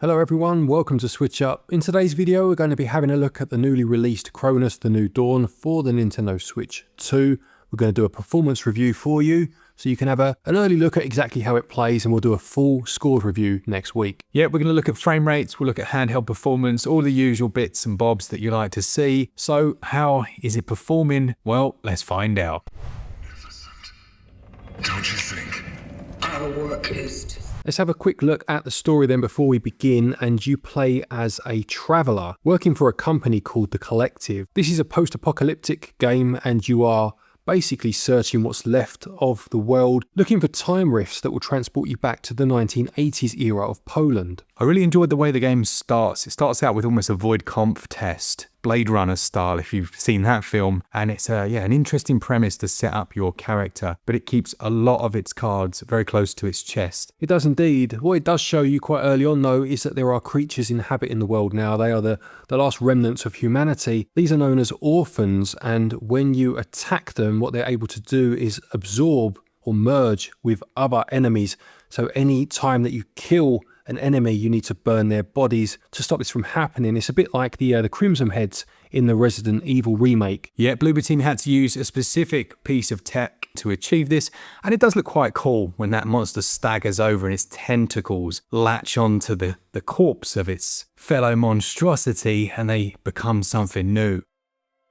Hello everyone, welcome to SwitchUp. In today's video we're going to be having a look at the newly released Cronos The New Dawn for the Nintendo Switch 2. We're going to do a performance review for you so you can have an early look at exactly how it plays, and we'll do a full scored review next week. Yeah, we're going to look at frame rates, we'll look at handheld performance, all the usual bits and bobs that you like to see. So how is it performing? Well, let's find out. Don't you think? Our work is to... Let's have a quick look at the story then before we begin. And you play as a traveller working for a company called The Collective. This is a post-apocalyptic game and you are basically searching what's left of the world, looking for time rifts that will transport you back to the 1980s era of Poland. I really enjoyed the way the game starts. It starts out with almost a void conf test, Blade Runner style if you've seen that film, and it's an interesting premise to set up your character, but it keeps a lot of its cards very close to its chest. It does indeed. What it does show you quite early on though is that there are creatures inhabiting the world now. They are the last remnants of humanity. These are known as orphans, and when you attack them, what they're able to do is absorb or merge with other enemies. So any time that you kill an enemy, you need to burn their bodies to stop this from happening. It's a bit like the Crimson Heads in the Resident Evil remake. Yeah, Bloober Team had to use a specific piece of tech to achieve this, and it does look quite cool when that monster staggers over and its tentacles latch onto the corpse of its fellow monstrosity and they become something new.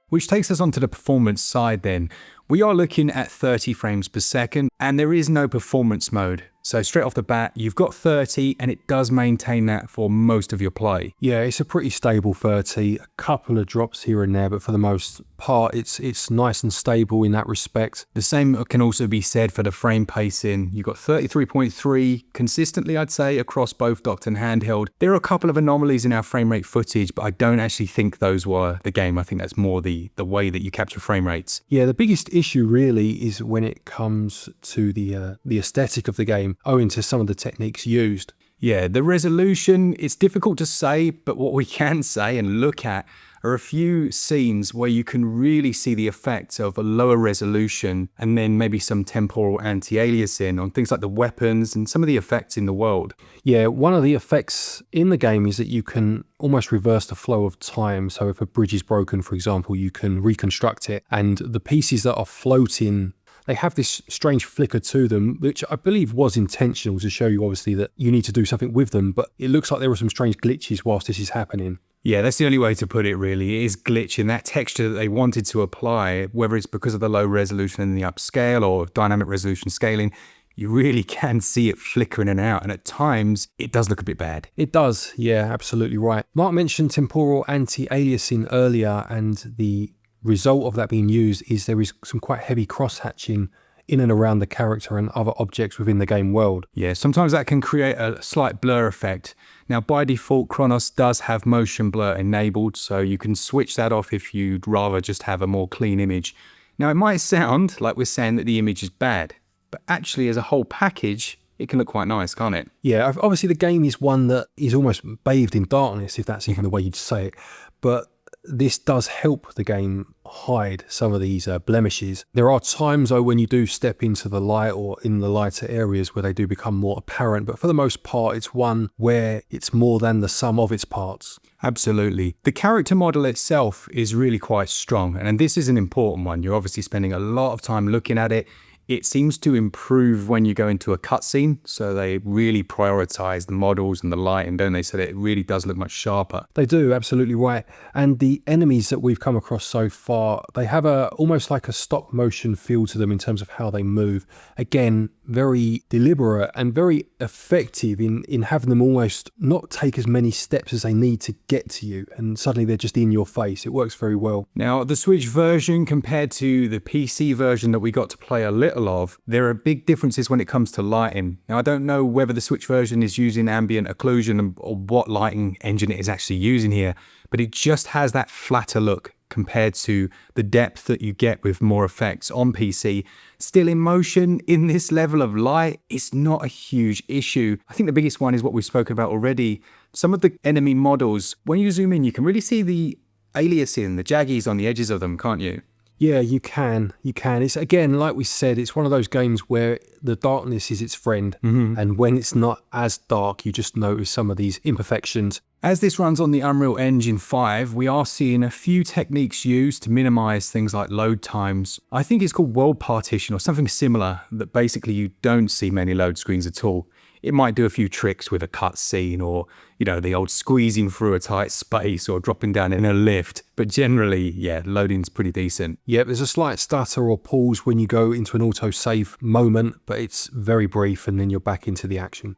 Which takes us onto the performance side then. We are looking at 30 frames per second and there is no performance mode. So straight off the bat, you've got 30 and it does maintain that for most of your play. Yeah, it's a pretty stable 30, a couple of drops here and there, but for the most part, it's nice and stable in that respect. The same can also be said for the frame pacing. You've got 33.3 consistently, I'd say, across both docked and handheld. There are a couple of anomalies in our frame rate footage, but I don't actually think those were the game. I think that's more the way that you capture frame rates. Yeah, the biggest issue really is when it comes to the aesthetic of the game, owing to some of the techniques used. Yeah, the resolution, it's difficult to say, but what we can say and look at are a few scenes where you can really see the effects of a lower resolution and then maybe some temporal anti-aliasing on things like the weapons and some of the effects in the world. Yeah, one of the effects in the game is that you can almost reverse the flow of time. So if a bridge is broken, for example, you can reconstruct it, and the pieces that are floating, they have this strange flicker to them, which I believe was intentional to show you obviously that you need to do something with them, but it looks like there were some strange glitches whilst this is happening. Yeah, that's the only way to put it really. It is glitching. That texture that they wanted to apply, whether it's because of the low resolution and the upscale or dynamic resolution scaling, you really can see it flickering in and out, and at times it does look a bit bad. It does, yeah, absolutely right. Marc mentioned temporal anti-aliasing earlier, and the result of that being used is there is some quite heavy cross-hatching in and around the character and other objects within the game world. Yeah, sometimes that can create a slight blur effect. Now, by default, Cronos does have motion blur enabled, so you can switch that off if you'd rather just have a more clean image. Now, it might sound like we're saying that the image is bad, but actually as a whole package, it can look quite nice, can't it? Yeah, obviously the game is one that is almost bathed in darkness, if that's even the way you'd say it, but this does help the game hide some of these blemishes. There are times though when you do step into the light or in the lighter areas where they do become more apparent, but for the most part it's one where it's more than the sum of its parts. Absolutely. The character model itself is really quite strong, and this is an important one. You're obviously spending a lot of time looking at it. It seems to improve when you go into a cutscene, so they really prioritize the models and the lighting, don't they? So that it really does look much sharper. They do, absolutely right. And the enemies that we've come across so far, they have almost like a stop motion feel to them in terms of how they move. Again, very deliberate and very effective in having them almost not take as many steps as they need to get to you, and suddenly they're just in your face. It works very well. Now, the Switch version compared to the PC version that we got to play a little of, there are big differences when it comes to lighting. Now, I don't know whether the Switch version is using ambient occlusion or what lighting engine it is actually using here, but it just has that flatter look compared to the depth that you get with more effects on PC. Still, in motion, in this level of light, it's not a huge issue. I think the biggest one is what we've spoken about already. Some of the enemy models, when you zoom in, you can really see the aliasing, the jaggies on the edges of them, can't you? Yeah, you can. It's, again, like we said, it's one of those games where the darkness is its friend. And when it's not as dark, you just notice some of these imperfections. As this runs on the Unreal Engine 5, we are seeing a few techniques used to minimize things like load times. I think it's called world partition or something similar, that basically you don't see many load screens at all. It might do a few tricks with a cut scene or, the old squeezing through a tight space or dropping down in a lift. But generally, yeah, loading's pretty decent. Yeah, there's a slight stutter or pause when you go into an autosave moment, but it's very brief and then you're back into the action.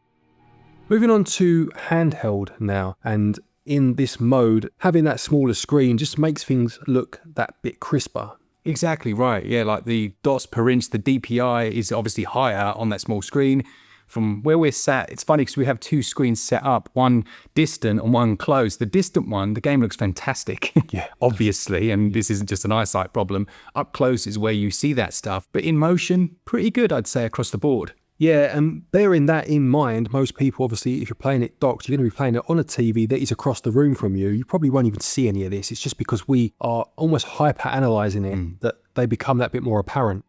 Moving on to handheld now, and in this mode, having that smaller screen just makes things look that bit crisper. Exactly right. Yeah, like the dots per inch, the DPI is obviously higher on that small screen. From where we're sat, it's funny because we have two screens set up, one distant and one close. The distant one, the game looks fantastic, Yeah. obviously, and this isn't just an eyesight problem. Up close is where you see that stuff, but in motion, pretty good, I'd say, across the board. Yeah, and bearing that in mind, most people, obviously, if you're playing it docked, you're going to be playing it on a TV that is across the room from you. You probably won't even see any of this. It's just because we are almost hyper-analysing it that they become that bit more apparent.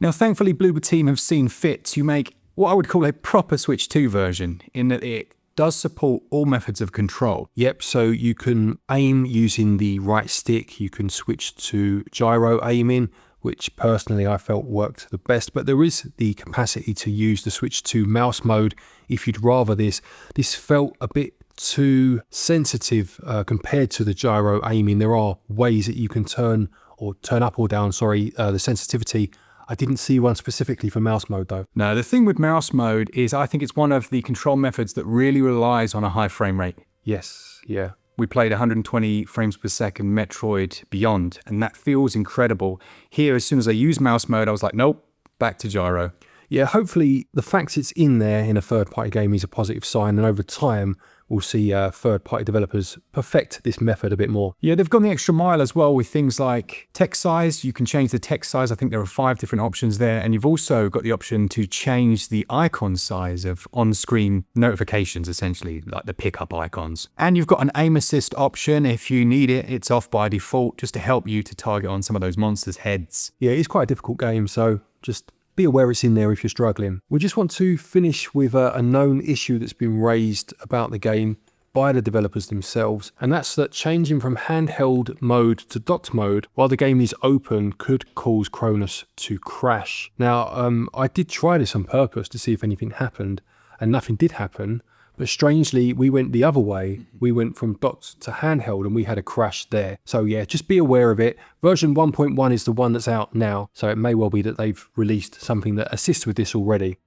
Now, thankfully, Bloober Team have seen fit to make what I would call a proper Switch 2 version, in that it does support all methods of control. Yep, so you can aim using the right stick, you can switch to gyro aiming, which personally I felt worked the best, but there is the capacity to use the Switch 2 mouse mode if you'd rather this. This felt a bit too sensitive compared to the gyro aiming. There are ways that you can turn up or down, the sensitivity. I didn't see one specifically for mouse mode though. Now, the thing with mouse mode is I think it's one of the control methods that really relies on a high frame rate. Yes, yeah. We played 120 frames per second Metroid Beyond, and that feels incredible. Here, as soon as I used mouse mode, I was like, nope, back to gyro. Yeah, hopefully the fact it's in there in a third-party game is a positive sign, and over time we'll see third-party developers perfect this method a bit more. Yeah, they've gone the extra mile as well with things like text size. You can change the text size. I think there are 5 different options there, and you've also got the option to change the icon size of on-screen notifications, essentially, like the pickup icons. And you've got an aim assist option. If you need it, it's off by default just to help you to target on some of those monsters' heads. Yeah, it's quite a difficult game, so just be aware it's in there if you're struggling. We just want to finish with a known issue that's been raised about the game by the developers themselves, and that's that changing from handheld mode to docked mode while the game is open could cause Cronos to crash. Now, I did try this on purpose to see if anything happened, and nothing did happen. But strangely, we went the other way. We went from docked to handheld and we had a crash there. So yeah, just be aware of it. Version 1.1 is the one that's out now. So it may well be that they've released something that assists with this already.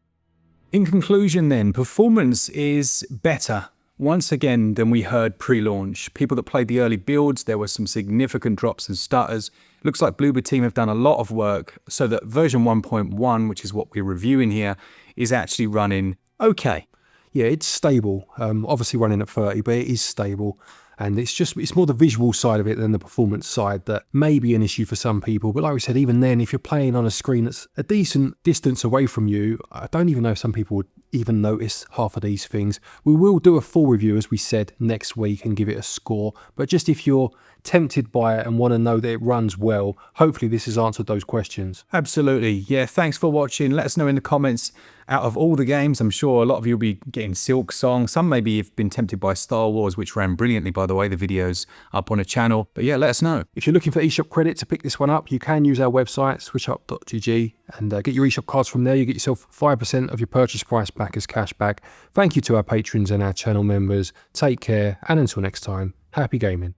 In conclusion then, performance is better once again than we heard pre-launch. People that played the early builds, there were some significant drops and stutters. Looks like Bloober Team have done a lot of work so that version 1.1, which is what we're reviewing here, is actually running okay. Yeah, it's stable. Obviously running at 30, but it is stable. And it's more the visual side of it than the performance side that may be an issue for some people. But like we said, even then, if you're playing on a screen that's a decent distance away from you, I don't even know if some people would even notice half of these things. We will do a full review, as we said, next week and give it a score. But just if you're tempted by it and want to know that it runs well, hopefully this has answered those questions. Absolutely. Yeah, thanks for watching. Let us know in the comments. Out of all the games, I'm sure a lot of you will be getting Silk Song. Some maybe have been tempted by Star Wars, which ran brilliantly, by the way. The video's up on a channel. But yeah, let us know. If you're looking for eShop credit to pick this one up, you can use our website, switchup.gg, and get your eShop cards from there. You get yourself 5% of your purchase price back as cash back. Thank you to our patrons and our channel members. Take care, and until next time, happy gaming.